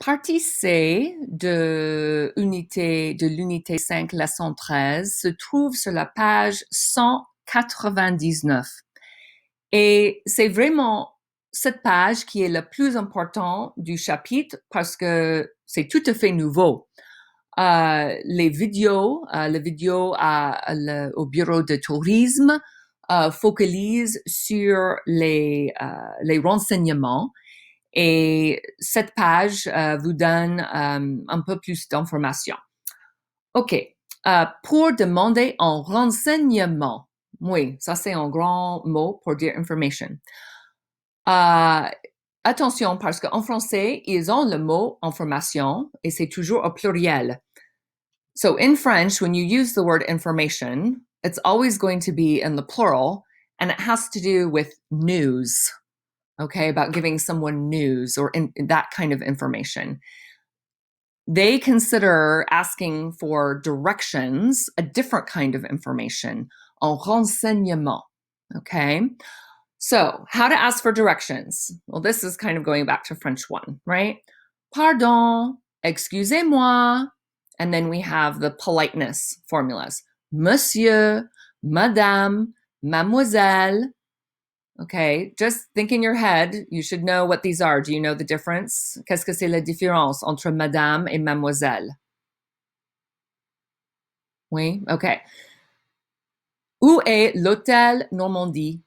Partie C de l'unité 5, leçon 13, se trouve sur la page 199. Et c'est vraiment cette page qui est la plus importante du chapitre parce que c'est tout à fait nouveau. Les vidéos, le vidéo au bureau de tourisme focalise sur les renseignements. Et cette page vous donne un peu plus d'informations. OK. Pour demander un renseignement, oui, ça c'est un grand mot pour dire information. Attention, parce qu'en français, ils ont le mot information et c'est toujours au pluriel. So in French, when you use the word information, it's always going to be in the plural, and it has to do with news. Okay, about giving someone news or that kind of information. They consider asking for directions a different kind of information, un renseignement. Okay, so how to ask for directions? Well, this is kind of going back to French 1, right? Pardon, excusez-moi. And then we have the politeness formulas. Monsieur, Madame, Mademoiselle. Okay, just think in your head, you should know what these are. Do you know the difference? Qu'est-ce que c'est la différence entre madame et mademoiselle? Oui, okay. Où est l'hôtel Normandie?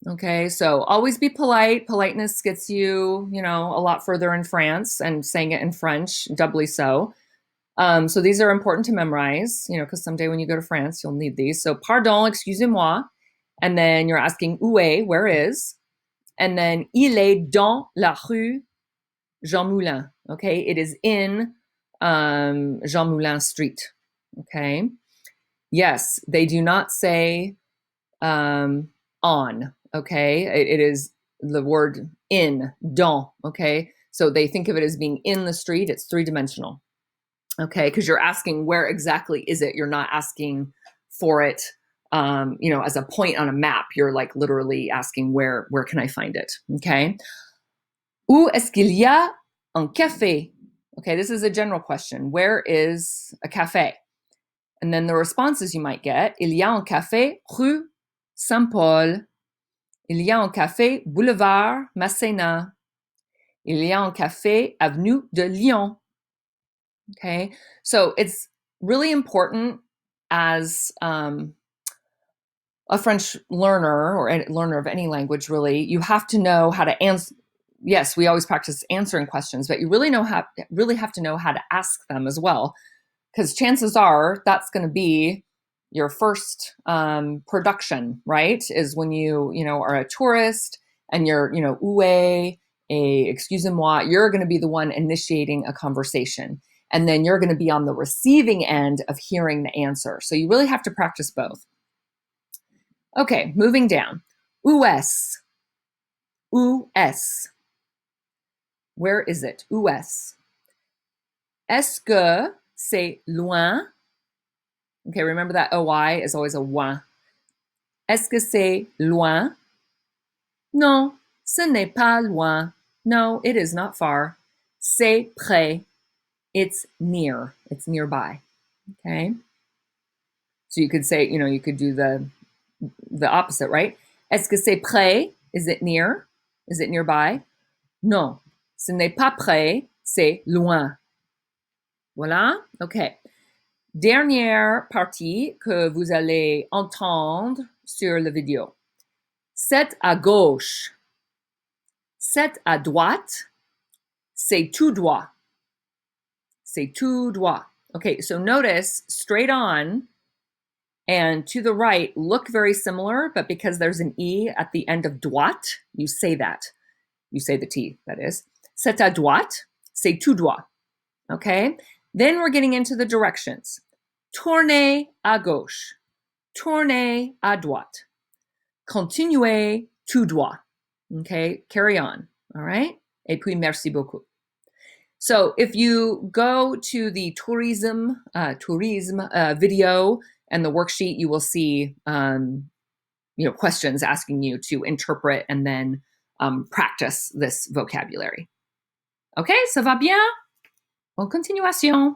Okay, so always be polite. Politeness gets you, a lot further in France, and saying it in French, doubly so. So these are important to memorize, because someday when you go to France, you'll need these. So, pardon, excusez-moi. And then you're asking où est, where is? And then il est dans la rue Jean Moulin. Okay, it is in Jean Moulin Street. Okay, yes, they do not say on. Okay, it is the word in, dans. Okay, so they think of it as being in the street. It's three-dimensional. Okay, because you're asking where exactly is it. You're not asking for it. As a point on a map, you're like literally asking where can I find it? Okay. Où est-ce qu'il y a un café? Okay, this is a general question. Where is a cafe? And then the responses you might get, il y a un café rue Saint-Paul. Il y a un café boulevard Masséna. Il y a un café avenue de Lyon. Okay, so it's really important as a French learner or a learner of any language, really, you have to know how to answer. Yes, we always practice answering questions, but you really have to know how to ask them as well, because chances are that's going to be your first production, right? Is when you are a tourist and you're où est, excusez-moi, you're going to be the one initiating a conversation, and then you're going to be on the receiving end of hearing the answer. So you really have to practice both. Okay, moving down. Où est-ce? Où est-ce? Where is it? Où est-ce? Est-ce que c'est loin? Okay, remember that OI is always a ouin. Est-ce que c'est loin? Non, ce n'est pas loin. No, it is not far. C'est près. It's near. It's nearby. Okay? So you could say, you could do the opposite, right? Est-ce que c'est près? Is it near? Is it nearby? Non, ce n'est pas près, c'est loin. Voilà, ok. Dernière partie que vous allez entendre sur la vidéo. C'est à gauche. C'est à droite. C'est tout droit. C'est tout droit. Okay, so notice straight on and to the right look very similar, but because there's an E at the end of droite, you say that. You say the T, that is. C'est à droite, c'est tout droit. Okay? Then we're getting into the directions. Tournez à gauche. Tournez à droite. Continuez tout droit. Okay? Carry on. All right? Et puis, merci beaucoup. So if you go to the tourism video and the worksheet, you will see questions asking you to interpret and then practice this vocabulary. Okay, ça va bien? Bonne continuation.